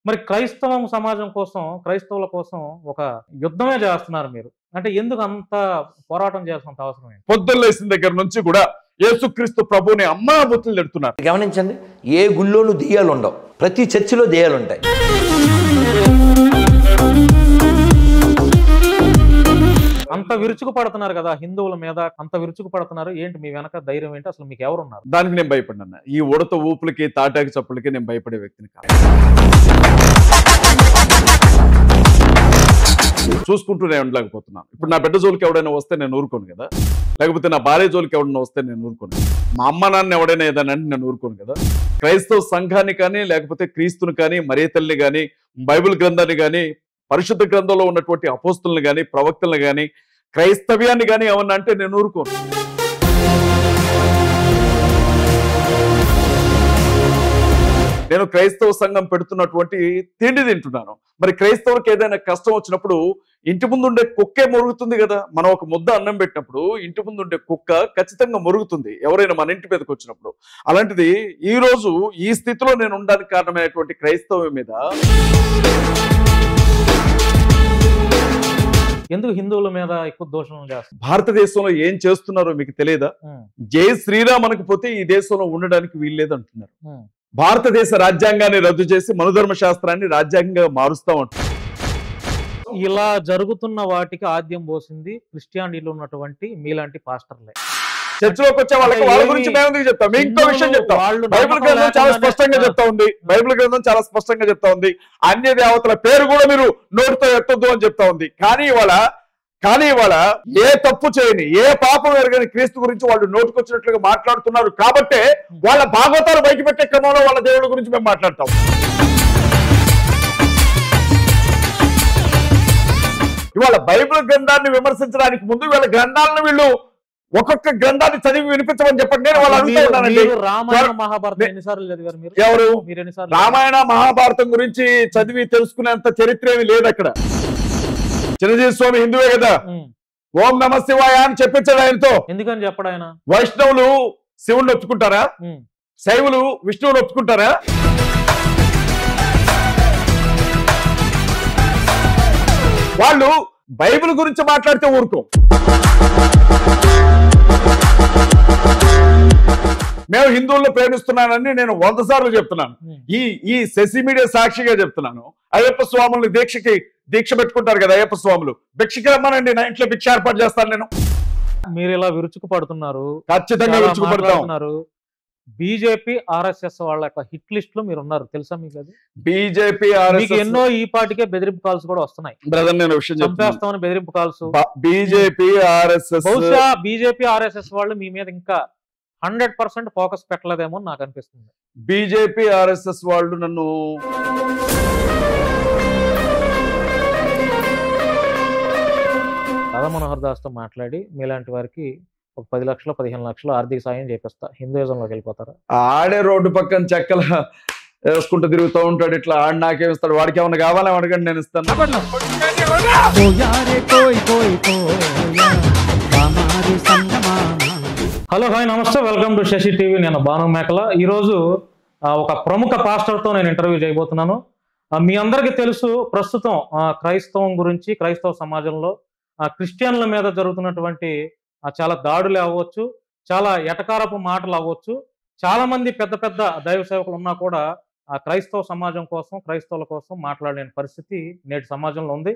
మరి క్రైస్తవం సమాజం కోసం, క్రైస్తవుల కోసం ఒక యుద్ధమే చేస్తున్నారు మీరు. అంటే ఎందుకు అంత పోరాటం చేయాల్సినంత అవసరం ఏంటి? పొద్దున్న లేసిన దగ్గర నుంచి కూడా యేసుక్రీస్తు ప్రభువుని అమ్మా బుద్ధులు తిడుతున్నారు. గమనించండి, ఏ గుళ్ళోనూ దెయ్యాలు ఉండవు, ప్రతి చర్చిలో దెయ్యాలు ఉంటాయి. అంత విరుచుకు పడుతున్నారు కదా హిందువుల మీద, అంత విరుచుకు పడుతున్నారు. ఏంటి మీ వెనక ధైర్యం ఏంటి? అసలు మీకు ఎవరున్నారు? దానికి నేను భయపడినా. ఈ ఉడత ఊపులకి తాటాకి చప్పులకి నేను భయపడే వ్యక్తిని కాదు. చూసుకుంటూనే ఉండలేకపోతున్నాను. ఇప్పుడు నా బిడ్డ జోలికి ఎవడైనా వస్తే నేను ఊరుకోను కదా, లేకపోతే నా భార్య జోలికి ఎవడైనా వస్తే నేను ఊరుకోను. మా అమ్మ నాన్న ఎవడైనా ఏదైనా అంటే నేను ఊరుకోను కదా. క్రైస్తవ సంఘాన్ని కానీ, లేకపోతే క్రీస్తుని కానీ, మరియ తల్లిని కానీ, బైబిల్ గ్రంథాన్ని కానీ, పరిశుద్ధ గ్రంథంలో ఉన్నటువంటి అపోస్తులను కానీ, ప్రవక్తలను కానీ, క్రైస్తవ్యాన్ని కానీ ఏమన్నా అంటే నేను ఊరుకోను. నేను క్రైస్తవ సంఘం పెడుతున్నటువంటి తిండి తింటున్నాను. మరి క్రైస్తవులకు ఏదైనా కష్టం వచ్చినప్పుడు ఇంటి ముందు ఉండే కుక్కే మొరుగుతుంది కదా. మనం ఒక ముద్ద అన్నం పెట్టినప్పుడు ఇంటి ముందు ఉండే కుక్క ఖచ్చితంగా మొరుగుతుంది ఎవరైనా మన ఇంటి మీదకి వచ్చినప్పుడు. అలాంటిది ఈ రోజు ఈ స్థితిలో నేను ఉండడానికి కారణమైనటువంటి క్రైస్తవం మీద ఎందుకు హిందువుల మీద ఎక్కువ దోషణలు చేస్తారు? భారతదేశంలో ఏం చేస్తున్నారో మీకు తెలియదా? జై శ్రీరామ్ అనకపోతే ఈ దేశంలో ఉండడానికి వీల్లేదు అంటున్నారు. భారతదేశ రాజ్యాంగాన్ని రద్దు చేసి మనుధర్మ శాస్త్రాన్ని రాజ్యాంగంగా మారుస్తామంటున్నారు. ఇలా జరుగుతున్న వాటికి ఆద్యం పోసింది క్రిస్టియానిటీలో ఉన్నటువంటి మీలాంటి పాస్టర్లే. చర్చిలోకి వచ్చే వాళ్ళకి వాళ్ళ గురించి మేము ఎందుకు చెప్తాం? మీకు ఇంకో విషయం చెప్తాం. బైబిల్ గ్రంథం చాలా స్పష్టంగా చెప్తా ఉంది. బైబిల్ గ్రంథం చాలా స్పష్టంగా చెప్తా ఉంది. అన్య దేవతల పేరు కూడా మీరు నోటితో ఎత్తొద్దు అని చెప్తా ఉంది. కానీ ఇవాళ ఏ తప్పు చేయని, ఏ పాపం ఎరగని క్రీస్తు గురించి వాళ్ళు నోటుకొచ్చినట్లుగా మాట్లాడుతున్నారు. కాబట్టే వాళ్ళ భాగవతాలు బయట పెట్టే క్రమంలో వాళ్ళ దేవుడి గురించి మేము మాట్లాడతాం. ఇవాళ బైబిల్ గ్రంథాన్ని విమర్శించడానికి ముందు వీళ్ళ గ్రంథాలను వీళ్ళు ఒక్కొక్క గ్రంథాన్ని చదివి వినిపించమని చెప్పండి. నేను వాళ్ళు అడుగుతున్నానండి. రామాయణ మహాభారతం ఎన్నిసార్లు చదివారు మీరు? ఎవరు? మీరు ఎన్నిసార్లు? రామాయణ మహాభారతం గురించి చదివి తెలుసుకునేంత చరిత్ర ఏమి లేదు అక్కడ. చిరంజీవి స్వామి హిందువే కదా, ఓం నమ శివాయ అని చెప్పించాడు ఆయనతో. ఎందుకని చెప్పడు ఆయన? వైష్ణవులు శివుణ్ణి ఒప్పుకుంటారా? శైవులు విష్ణువుని ఒప్పుకుంటారా? వాళ్ళు బైబిల్ గురించి మాట్లాడితే ఊరుకో. మేము హిందువులను ప్రేమిస్తున్నానని నేను 100 సార్లు చెప్తున్నాను. ఈ శశి మీడియా సాక్షిగా చెప్తున్నాను. అయ్యప్ప స్వాముల్ని దీక్ష పెట్టుకుంటారు కదా అయ్యప్ప స్వాములు, భిక్షకి రమ్మనండి, నా ఇంట్లో భిక్ష ఏర్పాటు చేస్తాను నేను. మీరు ఇలా విరుచుకు పడుతున్నారు, ఖచ్చితంగా విరుచుకు పడుతున్నారు. బీజేపీ ఆర్ఎస్ఎస్ వాళ్ళ యొక్క హిట్ లిస్ట్ లో మీరు ఉన్నారు, తెలుసా మీకు? అది బీజేపీ ఎన్నో ఈ పాటికే బెదిరింపు కాల్స్ కూడా వస్తున్నాయి. బ్రదర్ నేను విషయం చంపేస్తామని బెదిరింపు కాల్స్. బీజేపీ ఆర్ఎస్ఎస్, బహుశా బీజేపీ ఆర్ఎస్ఎస్ వాళ్ళు మీ మీద ఇంకా 100% ఫోకస్ పెట్టలేదేమో నాకు అనిపిస్తుంది. బీజేపీ ఆర్ఎస్ఎస్ వాళ్ళు నన్ను రాధా మనోహర్ దాస్ తో మాట్లాడి మీలాంటి వారికి ఒక 10 లక్షలు 15 లక్షలు ఆర్థిక సాయం చేపిస్తా, హిందూయిజంలోకి వెళ్ళిపోతారా? ఆడే రోడ్డు పక్కన చెక్కల వేసుకుంటూ తిరుగుతూ ఉంటాడు. ఇట్లా ఆడు నాకేమిస్తాడు? వాడికి ఏమన్నా కావాలని అడగండి, నేను ఇస్తాను. హలో హాయ్ నమస్తే, వెల్కమ్ టు శశి టీవీ. నేను భాను మేకల. ఈరోజు ఒక ప్రముఖ పాస్టర్తో నేను ఇంటర్వ్యూ చేయబోతున్నాను. మీ అందరికీ తెలుసు, ప్రస్తుతం క్రైస్తవం గురించి, క్రైస్తవ సమాజంలో క్రిస్టియన్ల మీద జరుగుతున్నటువంటి చాలా దాడులు అవ్వచ్చు, చాలా ఎటకారపు మాటలు అవ్వచ్చు. చాలా మంది పెద్ద పెద్ద దైవ సేవకులు ఉన్నా కూడా క్రైస్తవ సమాజం కోసం, క్రైస్తవుల కోసం మాట్లాడలేని పరిస్థితి నేటి సమాజంలో ఉంది.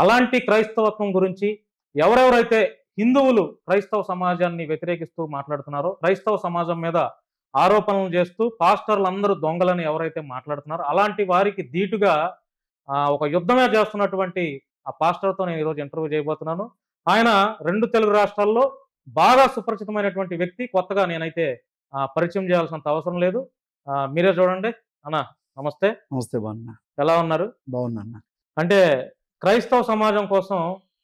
అలాంటి క్రైస్తవత్వం గురించి ఎవరెవరైతే హిందువులు క్రైస్తవ సమాజాన్ని వ్యతిరేకిస్తూ మాట్లాడుతున్నారో, క్రైస్తవ సమాజం మీద ఆరోపణలు చేస్తూ పాస్టర్లు అందరూ దొంగలని ఎవరైతే మాట్లాడుతున్నారో, అలాంటి వారికి ధీటుగా ఒక యుద్ధమే చేస్తున్నటువంటి ఆ పాస్టర్తో నేను ఈరోజు ఇంటర్వ్యూ చేయబోతున్నాను. ఆయన 2 తెలుగు రాష్ట్రాల్లో బాగా సుపరిచితమైనటువంటి వ్యక్తి. కొత్తగా నేనైతే పరిచయం చేయాల్సినంత అవసరం లేదు. మీరే చూడండి. అన్నా నమస్తే. నమస్తే బాగున్నా. ఎలా ఉన్నారు? బాగున్నా. అంటే క్రైస్తవ సమాజం కోసం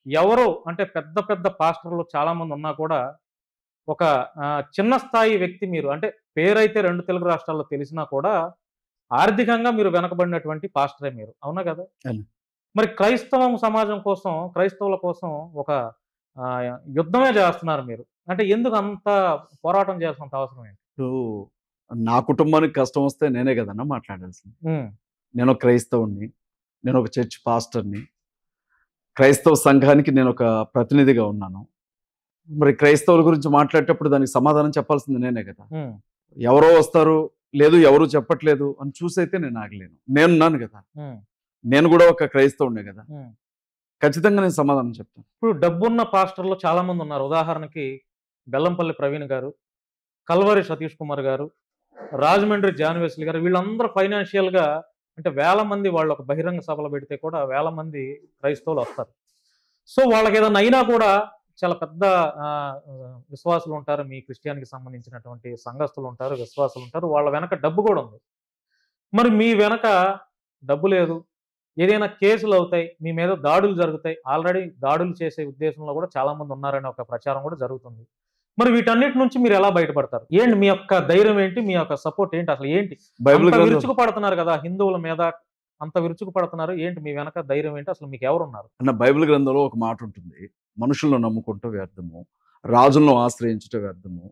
ఎవరు అంటే పెద్ద పెద్ద పాస్టర్లు చాలా మంది ఉన్నా కూడా ఒక చిన్న స్థాయి వ్యక్తి మీరు. అంటే పేరైతే 2 తెలుగు రాష్ట్రాల్లో తెలిసినా కూడా ఆర్థికంగా మీరు వెనకబడినటువంటి పాస్టరే మీరు, అవునా కదా? మరి క్రైస్తవం సమాజం కోసం, క్రైస్తవుల కోసం ఒక యుద్ధమే చేస్తున్నారు మీరు. అంటే ఎందుకు అంత పోరాటం చేయాల్సినంత అవసరం ఏంటి? నా కుటుంబానికి కష్టం వస్తే నేనే కదన్నా మాట్లాడాల్సింది. నేను ఒక క్రైస్తవుణ్ణి, నేను ఒక చర్చ్ పాస్టర్ని, క్రైస్తవ సంఘానికి నేను ఒక ప్రతినిధిగా ఉన్నాను. మరి క్రైస్తవుల గురించి మాట్లాడేటప్పుడు దానికి సమాధానం చెప్పాల్సింది నేనే కదా. ఎవరో వస్తారు, లేదు ఎవరు చెప్పట్లేదు అని చూసైతే నేను ఆగలేను. నేనున్నాను కదా, నేను కూడా ఒక క్రైస్తవునే కదా, ఖచ్చితంగా నేను సమాధానం చెప్తాను. ఇప్పుడు డబ్బున్న పాస్టర్లు చాలా మంది ఉన్నారు. ఉదాహరణకి బెల్లంపల్లి ప్రవీణ్ గారు, కల్వరి సతీష్ కుమార్ గారు, రాజమండ్రి జాన్ వెస్లీ గారు, వీళ్ళందరూ ఫైనాన్షియల్ గా అంటే వేల మంది వాళ్ళు ఒక బహిరంగ సభలు పెడితే కూడా వేల మంది క్రైస్తవులు వస్తారు. సో వాళ్ళకి ఏదైనా అయినా కూడా చాలా పెద్ద విశ్వాసులు ఉంటారు, మీ క్రిస్టియానికి సంబంధించినటువంటి సంఘస్థులు ఉంటారు, విశ్వాసులు ఉంటారు, వాళ్ళ వెనక డబ్బు కూడా ఉంది. మరి మీ వెనక డబ్బు లేదు, ఏదైనా కేసులు అవుతాయి, మీ మీద దాడులు జరుగుతాయి, ఆల్రెడీ దాడులు చేసే ఉద్దేశంలో కూడా చాలా మంది ఉన్నారనే ఒక ప్రచారం కూడా జరుగుతుంది. మరి వీటన్నిటి నుంచి మీరు ఎలా బయటపడతారు? ఏంటి మీ యొక్క ధైర్యం ఏంటి, మీ యొక్క సపోర్ట్ ఏంటి, అసలు ఏంటి? విరుచుకు పడుతున్నారు కదా హిందువుల మీద, అంత విరుచుకు పడుతున్నారు, ఏంటి మీ వెనక ధైర్యం ఏంటి, అసలు మీకు ఎవరున్నారు? అన్న, బైబిల్ గ్రంథంలో ఒక మాట ఉంటుంది, మనుషులను నమ్ముకుంటూ వ్యర్థము, రాజులను ఆశ్రయించుట వ్యర్థము,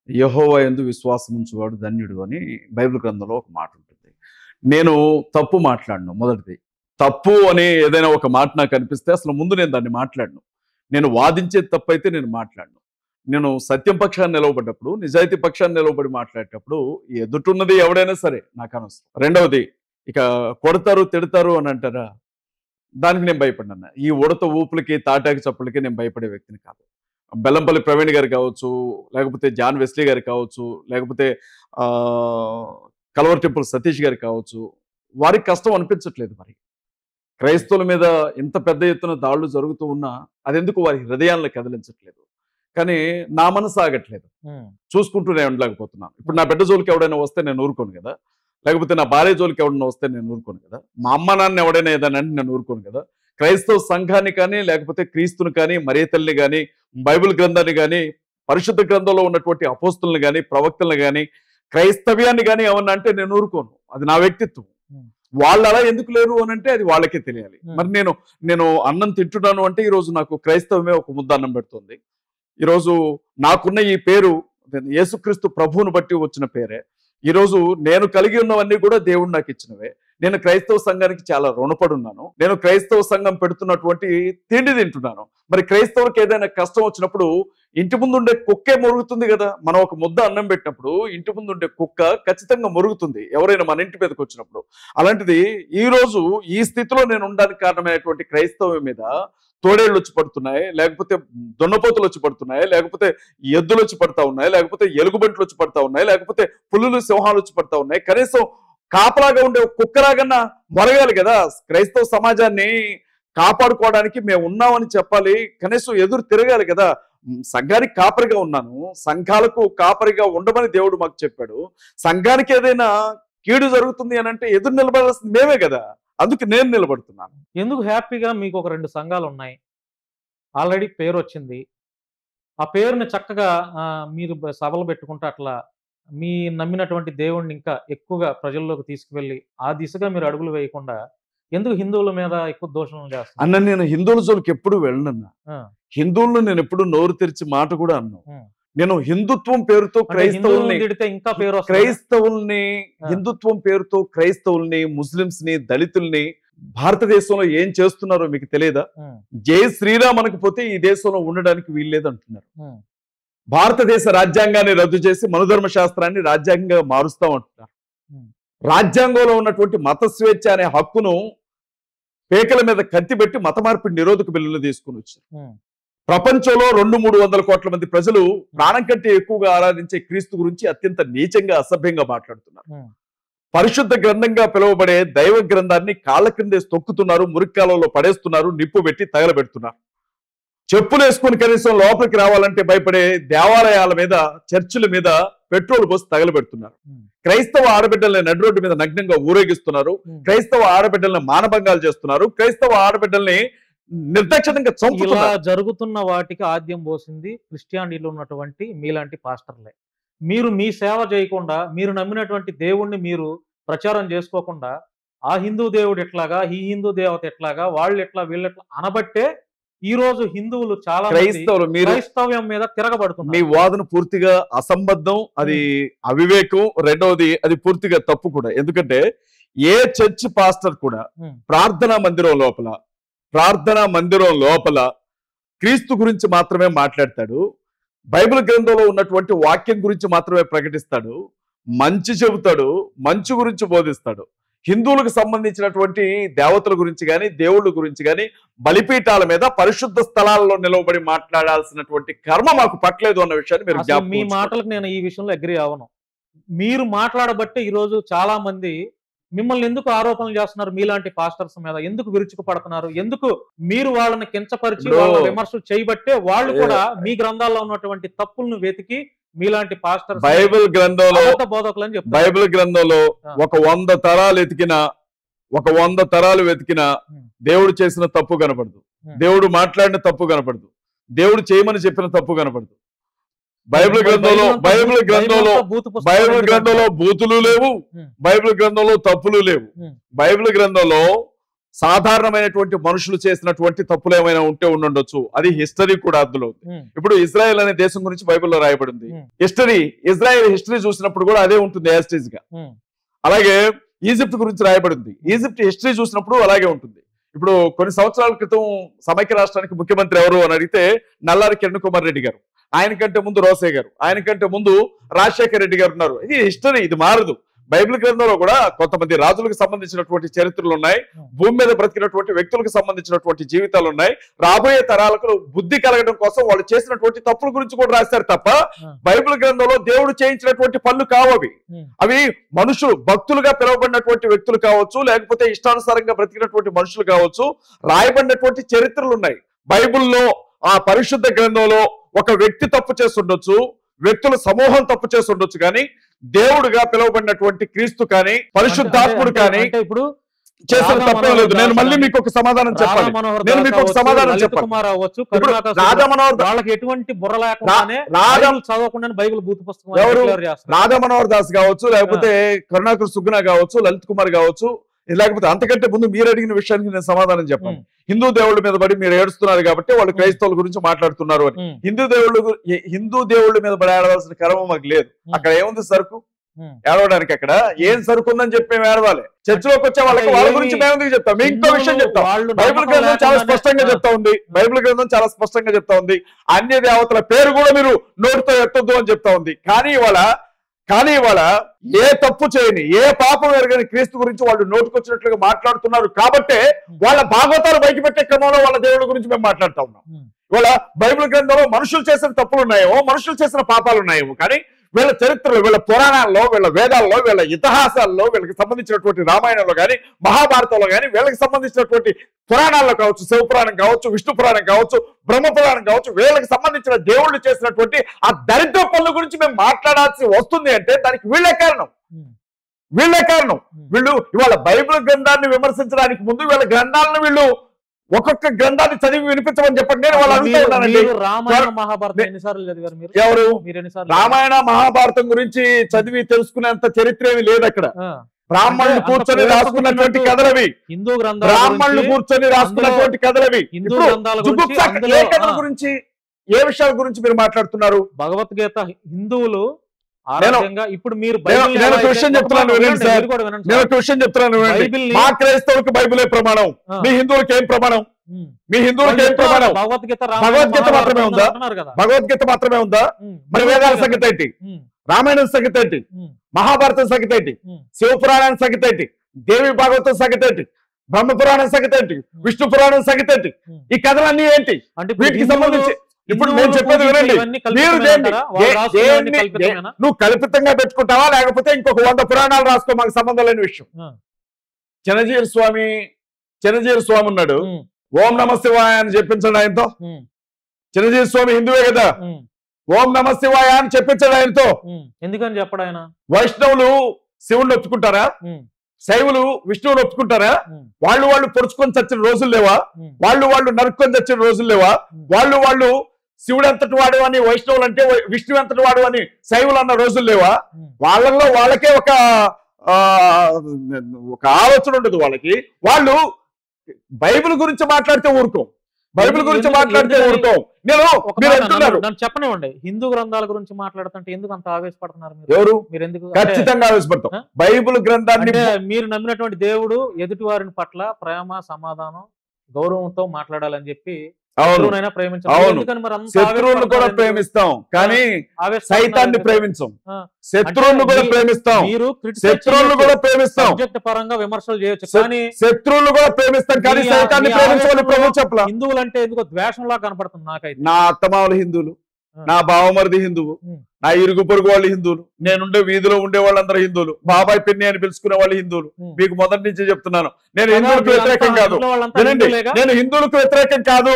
యెహోవా యందు విశ్వాసం ఉంచువాడు ధన్యుడు అని బైబిల్ గ్రంథంలో ఒక మాట ఉంటుంది. నేను తప్పు మాట్లాడను. మొదటిది, తప్పు అని ఏదైనా ఒక మాట నాకు అనిపిస్తే అసలు ముందు నేను దాన్ని మాట్లాడను. నేను వాదించే తప్పు అయితే నేను మాట్లాడను. నేను సత్యం పక్షాన్ని నిలవబడ్డప్పుడు, నిజాయితీ పక్షాన్ని నిలవబడి మాట్లాడేటప్పుడు ఎదుటున్నది ఎవడైనా సరే నాకు అనవసరం. రెండవది, ఇక కొడతారు తిడతారు అని అంటారా, దానికి నేను భయపడినా. ఈ ఉడత ఊపులకి తాటాకి చప్పులకి నేను భయపడే వ్యక్తిని కాదు. బెల్లంపల్లి ప్రవీణ్ గారు కావచ్చు, లేకపోతే జాన్ వెస్లీ గారు కావచ్చు, లేకపోతే కల్వర్ టెంపుల్ సతీష్ గారు కావచ్చు, వారికి కష్టం అనిపించట్లేదు. మరి క్రైస్తవుల మీద ఇంత పెద్ద ఎత్తున దాడులు జరుగుతూ ఉన్నా అదెందుకు వారి హృదయాలను కదిలించట్లేదు. కానీ నా మనసు ఆగట్లేదు, చూసుకుంటూనే ఉండలేకపోతున్నాను. ఇప్పుడు నా బిడ్డ జోలికి ఎవడైనా వస్తే నేను ఊరుకోను కదా, లేకపోతే నా భార్య జోలికి ఎవడైనా వస్తే నేను ఊరుకోను కదా, మా అమ్మ నాన్న ఎవడైనా ఏదైనా అంటే నేను ఊరుకోను కదా. క్రైస్తవ సంఘాన్ని కానీ, లేకపోతే క్రీస్తుని కానీ, మరియ తల్లిని కానీ, బైబిల్ గ్రంథాన్ని కానీ, పరిశుద్ధ గ్రంథంలో ఉన్నటువంటి అపోస్తులను కానీ, ప్రవక్తలను కానీ, క్రైస్తవ్యాన్ని కానీ ఏమన్నా అంటే నేను ఊరుకోను. అది నా వ్యక్తిత్వం. వాళ్ళు అలా ఎందుకు లేరు అని అంటే అది వాళ్ళకే తెలియాలి. మరి నేను అన్నం తింటున్నాను అంటే ఈరోజు నాకు క్రైస్తవమే ఒక ముద్ద అన్నం పెడుతుంది. ఈరోజు నాకున్న ఈ పేరు యేసుక్రీస్తు ప్రభువును బట్టి వచ్చిన పేరే. ఈరోజు నేను కలిగి ఉన్నవన్నీ కూడా దేవుడు నాకు ఇచ్చినవే. నేను క్రైస్తవ సంఘానికి చాలా రుణపడి ఉన్నాను. నేను క్రైస్తవ సంఘం పెడుతున్నటువంటి తిండి తింటున్నాను. మరి క్రైస్తవులకు ఏదైనా కష్టం వచ్చినప్పుడు ఇంటి ముందు ఉండే కుక్కే మురుగుతుంది కదా. మనం ఒక ముద్ద అన్నం పెట్టినప్పుడు ఇంటి ముందు ఉండే కుక్క ఖచ్చితంగా మురుగుతుంది ఎవరైనా మన ఇంటి మీదకి వచ్చినప్పుడు. అలాంటిది ఈ రోజు ఈ స్థితిలో నేను ఉండడానికి కారణమైనటువంటి క్రైస్తవం మీద తోడేళ్ళు వచ్చి పడుతున్నాయి, లేకపోతే దున్నపోతులు వచ్చి పడుతున్నాయి, లేకపోతే ఎద్దులు వచ్చి పడతా ఉన్నాయి, లేకపోతే ఎలుగుబంట్లు వచ్చి పడతా ఉన్నాయి, లేకపోతే పులులు సింహాలు వచ్చి పడతా ఉన్నాయి. కనీసం కాపలాగా ఉండే కుక్కలాగన్నా మొరగాలి కదా. క్రైస్తవ సమాజాన్ని కాపాడుకోవడానికి మేము ఉన్నామని చెప్పాలి, కనీసం ఎదురు తిరగాలి కదా. సంఘానికి కాపరిగా ఉన్నాను, సంఘాలకు కాపరిగా ఉండమని దేవుడు మాకు చెప్పాడు. సంఘానికి ఏదైనా కీడు జరుగుతుంది అని అంటే ఎదురు నిలబడాల్సింది మేమే కదా. అందుకు నేను నిలబడుతున్నాను. ఎందుకు హ్యాపీగా మీకు ఒక 2 సంఘాలు ఉన్నాయి, ఆల్రెడీ పేరు వచ్చింది, ఆ పేరుని చక్కగా మీరు సభలు పెట్టుకుంటే అట్లా మీ నమ్మినటువంటి దేవుణ్ణి ఇంకా ఎక్కువగా ప్రజల్లోకి తీసుకువెళ్ళి ఆ దిశగా మీరు అడుగులు వేయకుండా ఎందుకు హిందువుల మీద ఎక్కువ దోషణలు చేస్తారు? అన్న, నేను హిందువుల జోలికి ఎప్పుడు వెళ్ళనన్నా. హిందువులను నేను ఎప్పుడు నోరు తెరిచి మాట కూడా అన్నా. నేను హిందుత్వం పేరుతో క్రైస్తవుల్ని హిందుత్వం పేరుతో క్రైస్తవుల్ని, ముస్లింస్ ని, దళితుల్ని భారతదేశంలో ఏం చేస్తున్నారో మీకు తెలియదా? జై శ్రీరామ్ అనకపోతే ఈ దేశంలో ఉండడానికి వీల్లేదంటున్నారు. భారతదేశ రాజ్యాంగాన్ని రద్దు చేసి మనుధర్మ శాస్త్రాన్ని రాజ్యాంగంగా మారుస్తామంటున్నారు. రాజ్యాంగంలో ఉన్నటువంటి మత స్వేచ్ఛ అనే హక్కును పేకల మీద కత్తి పెట్టి మత మార్పిడి నిరోధక బిల్లులు తీసుకుని వచ్చారు. ప్రపంచంలో 200-300 కోట్ల మంది ప్రజలు ప్రాణం కంటే ఎక్కువగా ఆరాధించే క్రీస్తు గురించి అత్యంత నీచంగా, అసభ్యంగా మాట్లాడుతున్నారు. పరిశుద్ధ గ్రంథంగా పిలువబడే దైవ గ్రంథాన్ని కాళ్ళ కిందే తొక్కుతున్నారు, మురిక్కాలలో పడేస్తున్నారు, నిప్పు పెట్టి తగలబెడుతున్నారు. చెప్పులు వేసుకుని కనీసం లోపలికి రావాలంటే భయపడే దేవాలయాల మీద, చర్చిల మీద పెట్రోల్ పోసి తగలబెడుతున్నారు. క్రైస్తవ ఆడబిడ్డల్ని నడి రోడ్డు మీద నగ్నంగా ఊరేగిస్తున్నారు. క్రైస్తవ ఆడబిడ్డల్ని మానభంగాలు చేస్తున్నారు. క్రైస్తవ ఆడబిడ్డల్ని నిర్దాక్షిణ్యంగా చంపుతున్నారు. జరుగుతున్న వాటికి ఆద్యం పోసింది క్రిస్టియానిటీలో ఉన్నటువంటి మీలాంటి పాస్టర్లే. మీరు మీ సేవ చేయకుండా, మీరు నమ్మినటువంటి దేవుణ్ణి మీరు ప్రచారం చేసుకోకుండా, ఆ హిందూ దేవుడు ఎట్లాగా, ఈ హిందూ దేవత ఎట్లాగా, వాళ్ళు ఎట్లా, వీళ్ళు ఎట్లా అనబట్టే ఈ రోజు హిందువులు చాలా క్రైస్తవ్యం మీద తిరగబడుతున్నారు. మీ వాదన పూర్తిగా అసంబద్ధం, అది అవివేకం. రెండవది అది పూర్తిగా తప్పు కూడా. ఎందుకంటే ఏ చర్చ్ పాస్టర్ కూడా ప్రార్థనా మందిరం లోపల క్రీస్తు గురించి మాత్రమే మాట్లాడతాడు. బైబిల్ గ్రంథంలో ఉన్నటువంటి వాక్యం గురించి మాత్రమే ప్రకటిస్తాడు, మంచి చెబుతాడు, మంచి గురించి బోధిస్తాడు. హిందువులకు సంబంధించినటువంటి దేవతల గురించి కానీ దేవుళ్ళ గురించి కానీ బలిపీఠాల మీద పరిశుద్ధ స్థలాల్లో నిలవబడి మాట్లాడాల్సినటువంటి కర్మ మాకు పట్టలేదు అన్న విషయాన్ని మీరు జ్ఞాపకం మీ ఉంచుకోండి. మాటలకు నేను ఈ విషయంలో అగ్రి అవను. మీరు మాట్లాడబట్టే ఈరోజు చాలా మంది మిమ్మల్ని ఎందుకు ఆరోపణలు చేస్తున్నారు, మీలాంటి పాస్టర్స్ మీద ఎందుకు విరుచుకు పడుతున్నారు, ఎందుకు మీరు వాళ్ళని కించపరిచి వాళ్ళ విమర్శలు చేయబట్టే వాళ్ళు కూడా మీ గ్రంథాల్లో ఉన్నటువంటి తప్పులను వెతికి మీలాంటి పాస్టర్స్ బైబిల్ బోధకులు అని చెప్తారు. బైబిల్ గ్రంథంలో ఒక 100 తరాలు వెతికినా దేవుడు చేసిన తప్పు కనపడదు, దేవుడు మాట్లాడిన తప్పు కనపడదు, దేవుడు చేయమని చెప్పిన తప్పు కనపడదు. బైబిల్ గ్రంథంలో బూతులు లేవు, బైబిల్ గ్రంథంలో తప్పులు లేవు. బైబిల్ గ్రంథంలో సాధారణమైనటువంటి మనుషులు చేసినటువంటి తప్పులు ఏమైనా ఉంటే ఉండొచ్చు, అది హిస్టరీ కూడా అందులో ఉంది. ఇప్పుడు ఇజ్రాయెల్ అనే దేశం గురించి బైబిల్లో రాయబడింది. ఇజ్రాయెల్ హిస్టరీ చూసినప్పుడు కూడా అదే ఉంటుంది యాస్టేజ్ గా. అలాగే ఈజిప్ట్ గురించి రాయబడింది, ఈజిప్ట్ హిస్టరీ చూసినప్పుడు అలాగే ఉంటుంది. ఇప్పుడు కొన్ని సంవత్సరాల క్రితం సమైక్య రాష్ట్రానికి ముఖ్యమంత్రి ఎవరు అని అడిగితే నల్లారి కిరణ్ కుమార్ రెడ్డి గారు, ఆయనకంటే ముందు రోసే గారు, ఆయనకంటే ముందు రాజశేఖర్ రెడ్డి గారు ఉన్నారు. ఇది హిస్టరీ, ఇది మారదు. బైబిల్ గ్రంథంలో కూడా కొంతమంది రాజులకు సంబంధించినటువంటి చరిత్రలు ఉన్నాయి, భూమి మీద బ్రతికినటువంటి వ్యక్తులకు సంబంధించినటువంటి జీవితాలు ఉన్నాయి. రాబోయే తరాలకు బుద్ధి కలగడం కోసం వాళ్ళు చేసినటువంటి తప్పుల గురించి కూడా రాస్తారు తప్ప బైబిల్ గ్రంథంలో దేవుడు చేయించినటువంటి పనులు కావవి. అవి మనుషులు, భక్తులుగా పిలువబడినటువంటి వ్యక్తులు కావచ్చు, లేకపోతే ఇష్టానుసారంగా బ్రతికినటువంటి మనుషులు కావచ్చు, రాయబడినటువంటి చరిత్రలు ఉన్నాయి. బైబిల్లో ఆ పరిశుద్ధ గ్రంథంలో ఒక వ్యక్తి తప్పు చేస్తుండొచ్చు, వ్యక్తుల సమూహం తప్పు చేస్తుండొచ్చు, కానీ దేవుడుగా పిలువబడినటువంటి క్రీస్తు కానీ పరిశుద్ధాత్ముడు కానీ ఇప్పుడు చేసిన తప్పే లేదు. నేను మళ్ళీ మీకు ఒక సమాధానం చెప్పాలి, నేను మీకు ఒక సమాధానం చెప్పాలి. రాధా మనోహర్ వాళ్ళకి ఎటువంటి బుర్ర లేకుండానే చదవకుండా బైబిల్ బూత్ పుస్తకం ఎవరు రాధా మనోహర్ దాస్ కావచ్చు, లేకపోతే కరుణాకర్ సుగ్నా కావచ్చు, లలిత్ కుమార్ కావచ్చు, లేకపోతే అంతకంటే ముందు మీరు అడిగిన విషయానికి నేను సమాధానం చెప్పాను. హిందూ దేవుళ్ళ మీద పడి మీరు ఏడుస్తున్నారు కాబట్టి వాళ్ళు క్రైస్తవుల గురించి మాట్లాడుతున్నారు అని. హిందూ దేవుళ్ళ మీద పడి ఏడవలసిన కర్మ మాకు లేదు. అక్కడ ఏముంది సరుకు ఏడవడానికి? అక్కడ ఏం సరుకు ఉందని చెప్పి మేము ఏడవాలి. చర్చిలోకి వచ్చే వాళ్ళకి వాళ్ళ గురించి మేము చెప్తాం, మీ ఇంకో విషయం చెప్తాం. బైబిల్ గ్రంథం చాలా స్పష్టంగా చెప్తా ఉంది, బైబిల్ గ్రంథం చాలా స్పష్టంగా చెప్తా ఉంది, అన్య దేవతల పేరు కూడా మీరు నోటితో ఎత్తొద్దు అని చెప్తా ఉంది. కానీ ఇవాళ ఏ తప్పు చేయని, ఏ పాపం ఎరగని క్రీస్తు గురించి వాళ్ళు నోటుకొచ్చినట్లుగా మాట్లాడుతున్నారు. కాబట్టే వాళ్ళ భాగవతాలు బయట పెట్టే క్రమంలో వాళ్ళ దేవుళ్ళ గురించి మేము మాట్లాడుతూ ఉన్నాం. ఇవాళ బైబిల్ గ్రంథంలో మనుషులు చేసిన తప్పులు ఉన్నాయేమో, మనుషులు చేసిన పాపాలు ఉన్నాయేమో, కానీ వీళ్ళ చరిత్రలో, వీళ్ళ పురాణాల్లో, వీళ్ళ వేదాల్లో, వీళ్ళ ఇతిహాసాల్లో, వీళ్ళకి సంబంధించినటువంటి రామాయణంలో కానీ మహాభారతంలో కానీ, వీళ్ళకి సంబంధించినటువంటి పురాణాల్లో కావచ్చు, శివపురాణం కావచ్చు, విష్ణు పురాణం కావచ్చు, బ్రహ్మ పురాణం కావచ్చు, వీళ్ళకి సంబంధించిన దేవుళ్ళు చేసినటువంటి ఆ దరిద్ర పనుల గురించి మేము మాట్లాడాల్సి వస్తుంది అంటే దానికి వీళ్ళే కారణం. వీళ్ళు ఇవాళ బైబిల్ గ్రంథాన్ని విమర్శించడానికి ముందు వీళ్ళ గ్రంథాలను వీళ్ళు ఒక్కొక్క గ్రంథాన్ని చదివి వినిపించమని చెప్పండి. నేను వాళ్ళు అడుగుతున్నానండి, ఎవరు రామాయణ మహాభారతం గురించి చదివి తెలుసుకునేంత చరిత్ర ఏమి లేదు అక్కడ. బ్రాహ్మణులు కూర్చొని రాసుకున్నటువంటి కథలవి, బ్రాహ్మణులు కూర్చొని రాసుకున్నటువంటి కథలవి. ఏ కథల గురించి, ఏ విషయాల గురించి మీరు మాట్లాడుతున్నారు? భగవద్గీత హిందువులు ఇప్పుడు మీరు నేను ఒక విషయం చెప్తున్నాను వినండి సార్, నేను ఒక విషయం చెప్తున్నాను వినండి. మా క్రైస్తవులకు బైబిలే ప్రమాణం, మీ హిందువులకి ఏం ప్రమాణం? మీ హిందువులకి ఏం ప్రమాణం? భగవద్గీత మాత్రమే ఉందా? భగవద్గీత మాత్రమే ఉందా? మరి వేదాల సంగతి ఏంటి? రామాయణం సంగతి ఏంటి? మహాభారతం సంగతి ఏంటి? శివపురాణం సంగతి ఏంటి? దేవి భాగవతం సంగతి ఏంటి? బ్రహ్మ పురాణం సంగతి ఏంటి? విష్ణు పురాణం సంగతి ఏంటి? ఈ కథలన్నీ ఏంటి? వీటికి సంబంధించి ఇప్పుడు నేను చెప్పేది వినండి. నువ్వు కల్పితంగా పెట్టుకుంటావా, లేకపోతే ఇంకొక 100 పురాణాలు రాసుకో, మాకు సంబంధం లేని విషయం. చిన్నజీవి స్వామి ఉన్నాడు, ఓం నమ శివాయ అని చెప్పించండి ఆయనతో. చిన్నజీవి స్వామి హిందువే కదా, ఓం నమ శివాయ అని చెప్పించండి ఆయనతో. ఎందుకని చెప్పడు ఆయన? వైష్ణవులు శివుణ్ణి ఒప్పుకుంటారా? శైవులు విష్ణువుని ఒప్పుకుంటారా? వాళ్ళు పొడుచుకొని చచ్చిన రోజులు లేవా? వాళ్ళు నరుక్కొని చచ్చిన రోజులు లేవా? వాళ్ళు శివుడు ఎంతటి వాడు అని వైష్ణవులు అంటే, విష్ణువు ఎంతటి వాడు అని శైవులు అన్న రోజులు లేవా? వాళ్ళల్లో వాళ్ళకే ఒక ఆలోచన ఉండదు వాళ్ళకి. వాళ్ళు బైబిల్ గురించి మాట్లాడితే ఊరుకో, బైబిల్ గురించి మాట్లాడితే ఊరుకోం. మీరు అంటున్నారు నన్ను చెప్పనివ్వండి, హిందూ గ్రంథాల గురించి మాట్లాడుతుంటే ఎందుకు అంత ఆవేశపడుతున్నారు ఎవరు? మీరు ఎందుకు ఖచ్చితంగా ఆవేశపడతాం. బైబిల్ గ్రంథాన్ని మీరు నమ్మినటువంటి దేవుడు ఎదుటి వారిని పట్ల ప్రేమ, సమాధానం, గౌరవంతో మాట్లాడాలని చెప్పి శత్రువునైనా ప్రేమించాలి. శత్రువులను కూడా ప్రేమిస్తాం, కానీ సైతాన్ని ప్రేమించం. శత్రువులను కూడా ప్రేమిస్తాం, శత్రువులను కూడా ప్రేమిస్తాం. పరంగా విమర్శలు చేయొచ్చు, కానీ శత్రువులను కూడా ప్రేమిస్తాం, కానీ సైతాన్ని ప్రేమించమని ప్రభు చెప్పలా. హిందువులు అంటే ఎందుకో ద్వేషంలా కనపడుతుంది నాకైతే. నా అత్తమావులు హిందువులు, నా బావమరిది హిందువు, నా ఇరుగు పొరుగు వాళ్ళు హిందువులు, నేనుండే వీధిలో ఉండే వాళ్ళందరూ హిందువులు, బాబాయ్ పిన్ని అని పిలుచుకునే వాళ్ళు హిందువులు. మీకు మొదటి నుంచి చెప్తున్నాను, నేను హిందువులకు వ్యతిరేకం కాదు. నేను హిందువులకు వ్యతిరేకం కాదు.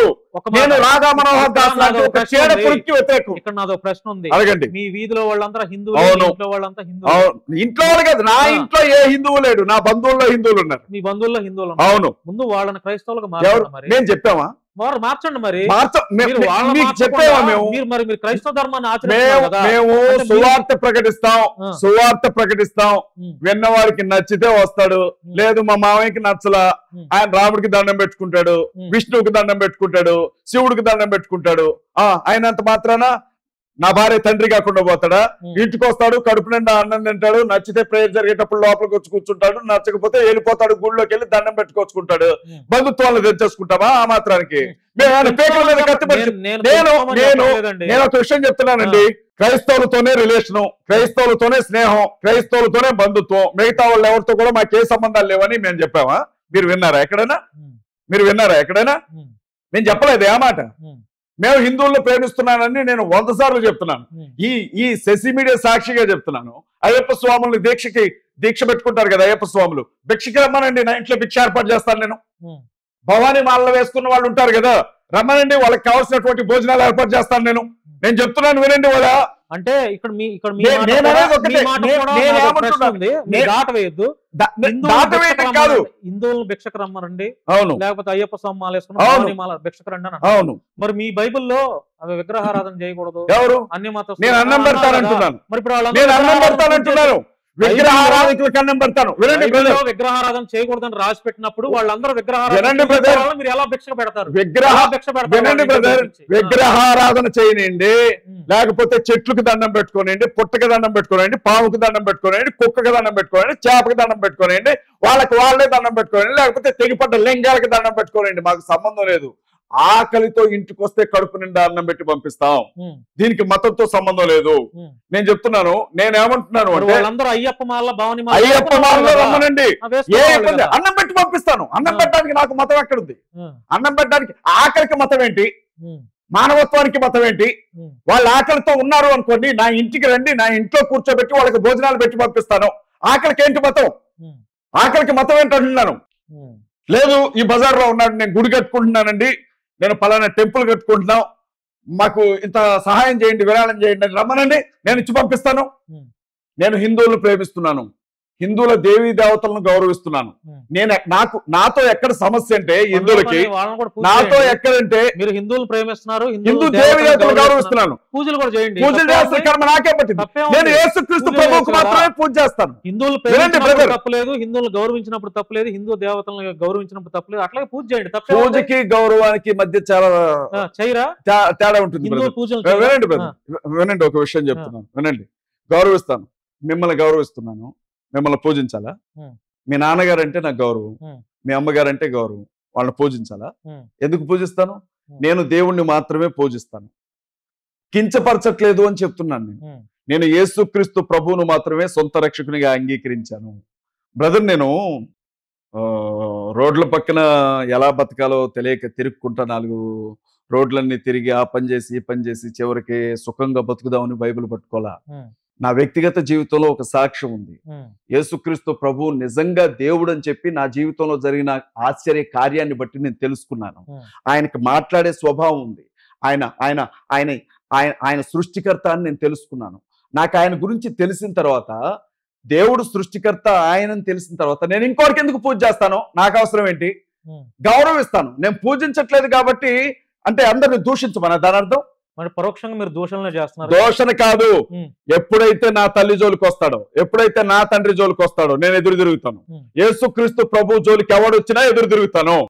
నేను రాధా మనోహర్ దాస్ లాంటి ఒక చీడ పురుగుకి వ్యతిరేకం. ఇక్కడ నాదో ప్రశ్న ఉంది, అడగండి. మీ వీధిలో వాళ్ళంతా హిందువులు, ఇంట్లో వాళ్ళంతా హిందువులు? ఇంట్లో వాళ్ళు కాదు, నా ఇంట్లో ఏ హిందువు లేడు, నా బంధువుల్లో హిందువులు ఉన్నారు. మీ బంధువుల్లో హిందువులు? అవును. ముందు వాళ్ళని క్రైస్తవులకు మార్చారు. నేను చెప్పామా? మార్చండి మరి. మీరు క్రైస్తవ ధర్మాన్ని మేము సువార్త ప్రకటిస్తాం, సువార్త ప్రకటిస్తాం. విన్నవారికి నచ్చితే వస్తాడు, లేదు మా మామయ్యకి నచ్చలా, ఆయన రాముడికి దండం పెట్టుకుంటాడు, విష్ణువుకి దండం పెట్టుకుంటాడు, శివుడికి దండం పెట్టుకుంటాడు. ఆయనంత మాత్రాన నా భార్య తండ్రి కాకుండా పోతాడా? ఇంటికి వస్తాడు, కడుపు నిండా అన్నం తింటాడు, నచ్చితే ప్రేయర్ జరిగేటప్పుడు లోపలికి వచ్చి కూర్చుంటాడు, నచ్చకపోతే వెళ్ళిపోతాడు, గుళ్ళోకి వెళ్ళి దండం పెట్టుకొచ్చుకుంటాడు. బంధుత్వాలను తెచ్చేసుకుంటావా ఆ మాత్రానికి? నేను ఒక విషయం చెప్తున్నానండి, క్రైస్తవులతోనే రిలేషను, క్రైస్తవులతోనే స్నేహం, క్రైస్తవులతోనే బంధుత్వం, మిగతా వాళ్ళు ఎవరితో కూడా మాకు ఏ సంబంధాలు లేవని మేము చెప్పామా? మీరు విన్నారా ఎక్కడైనా? మీరు విన్నారా ఎక్కడైనా? నేను చెప్పలేదు ఆ మాట. మేము హిందువులను ప్రేమిస్తున్నానని నేను 100 సార్లు చెప్తున్నాను. ఈ శశి మీడియా సాక్షిగా చెప్తున్నాను. అయ్యప్ప స్వాముల్ని దీక్ష పెట్టుకుంటారు కదా అయ్యప్ప స్వాములు, భిక్షకి రమ్మనండి, నా ఇంట్లో భిక్ష ఏర్పాటు చేస్తాను నేను. భవానీ మాలలో వేసుకున్న వాళ్ళు ఉంటారు కదా, రమ్మనండి, వాళ్ళకి కావాల్సినటువంటి భోజనాలు ఏర్పాటు చేస్తాను నేను చెప్తున్నాను, వినండి. వాళ్ళ అంటే ఇక్కడ కాదు, హిందువులను భిక్షకు రమ్మనండి, అవును, లేకపోతే అయ్యప్ప స్వామి మాల వేసుకుని భిక్షకు రండి అని. అవును. మరి మీ బైబిల్లో అవి విగ్రహారాధన చేయకూడదు, ఎవరు? అన్ని మత నేను అన్నం పెడతానంటున్నాను. మరి ఇప్పుడు విగ్రహారాధకులకు అన్నం పెడతాను. విగ్రహారాధన చేయకూడదని రాసి పెట్టినప్పుడు వాళ్ళందరూ మీరు ఎలా భిక్ష పెడతారు? విగ్రహారాధన చేయనండి, లేకపోతే చెట్లకు దండం పెట్టుకోనండి, పుట్టకి దండం పెట్టుకోనండి, పాముకి దండం పెట్టుకోనండి, కుక్కకి దండం పెట్టుకోనండి, చేపకి దండం పెట్టుకోనండి, వాళ్ళకి వాళ్ళే దండం పెట్టుకోనండి, లేకపోతే తెగిపడ్డ లింగాలకి దండం పెట్టుకోనండి. మాకు సంబంధం లేదు. ఆకలితో ఇంటికి వస్తే కడుపు నిండా అన్నం పెట్టి పంపిస్తాం. దీనికి మతంతో సంబంధం లేదు. నేను చెప్తున్నాను, నేనేమంటున్నాను అంటే అయ్యప్ప మాలలో రమ్మనండి, ఏ ఇబ్బంది, అన్నం పెట్టి పంపిస్తాను. అన్నం పెట్టడానికి నాకు మతం ఎక్కడుంది? అన్నం పెట్టడానికి ఆకలికి మతం ఏంటి? మానవత్వానికి మతం ఏంటి? వాళ్ళు ఆకలితో ఉన్నారు అనుకోండి, నా ఇంటికి రండి, నా ఇంట్లో కూర్చోబెట్టి వాళ్ళకి భోజనాలు పెట్టి పంపిస్తాను. ఆకలికి ఏంటి మతం? ఆకలికి మతం ఏంటంటున్నాను. లేదు, ఈ బజార్లో ఉన్నాడు, నేను గుడి కట్టుకుంటున్నానండి, నేను పలానా టెంపుల్ కట్టుకుంటున్నాం, మాకు ఇంత సహాయం చేయండి, విరాళం చేయండి అని రమ్మనండి, నేను ఇచ్చి పంపిస్తాను. నేను హిందువులను ప్రేమిస్తున్నాను, హిందువుల దేవీ దేవతలను గౌరవిస్తున్నాను. నాతో ఎక్కడ సమస్య అంటే హిందువులకి, నాతో ఎక్కడంటే మీరు హిందువులు ప్రేమిస్తున్నారు, హిందూ దేవీ దేవతలను గౌరవిస్తున్నాను, పూజలు కూడా చేయండి. పూజలు చేస్తున్న కర్మ నాకే పట్టింది. నేను యేసుక్రీస్తు ప్రభువుకు మాత్రమే పూజ చేస్తాను. హిందువులు తప్పలేదు, హిందువులు గౌరవించినప్పుడు తప్పలేదు, హిందూ దేవతలను గౌరవించినప్పుడు తప్పలేదు, అట్లాగే పూజ చేయండి. పూజకి గౌరవానికి మధ్య చాలా తేడా ఉంటుంది. వినండి, ఒక విషయం చెప్తున్నాను, వినండి. గౌరవిస్తాను, మిమ్మల్ని గౌరవిస్తున్నాను, మిమ్మల్ని పూజించాలా? మీ నాన్నగారు అంటే నాకు గౌరవం, మీ అమ్మగారు అంటే గౌరవం, వాళ్ళని పూజించాలా? ఎందుకు పూజిస్తాను? నేను దేవుణ్ణి మాత్రమే పూజిస్తాను, కించపరచట్లేదు అని చెప్తున్నాను. నేను యేసుక్రీస్తు ప్రభువును మాత్రమే సొంత రక్షకునిగా అంగీకరించాను. బ్రదర్, నేను రోడ్ల పక్కన ఎలా బతకాలో తెలియక తిరుక్కుంటా 4 రోడ్లన్నీ తిరిగి ఆ పని చేసి ఈ పని చేసి చివరికి సుఖంగా బతుకుదామని బైబిల్ పట్టుకోవాలా. నా వ్యక్తిగత జీవితంలో ఒక సాక్ష్యం ఉంది. యేసుక్రీస్తు ప్రభువు నిజంగా దేవుడు అని చెప్పి నా జీవితంలో జరిగిన ఆశ్చర్య కార్యాన్ని బట్టి నేను తెలుసుకున్నాను. ఆయనకి మాట్లాడే స్వభావం ఉంది. ఆయన ఆయన ఆయన ఆయన సృష్టికర్త అని నేను తెలుసుకున్నాను. నాకు ఆయన గురించి తెలిసిన తర్వాత, దేవుడు సృష్టికర్త ఆయనని తెలిసిన తర్వాత నేను ఇంకోరికి ఎందుకు పూజ చేస్తాను? నాకు అవసరం ఏంటి? గౌరవిస్తాను. నేను పూజించట్లేదు కాబట్టి అంటే అందరిని దూషించమని దాని అర్థం. మరి పరోక్షంగా మీరు దూషణలు చేస్తున్నారు. దోషణ కాదు. ఎప్పుడైతే నా తల్లి జోలికి వస్తాడో, ఎప్పుడైతే నా తండ్రి జోలికి వస్తాడో నేను ఎదురు తిరుగుతాను. యేసుక్రీస్తు ప్రభు జోలికి ఎవడొచ్చినా ఎదురు తిరుగుతాను.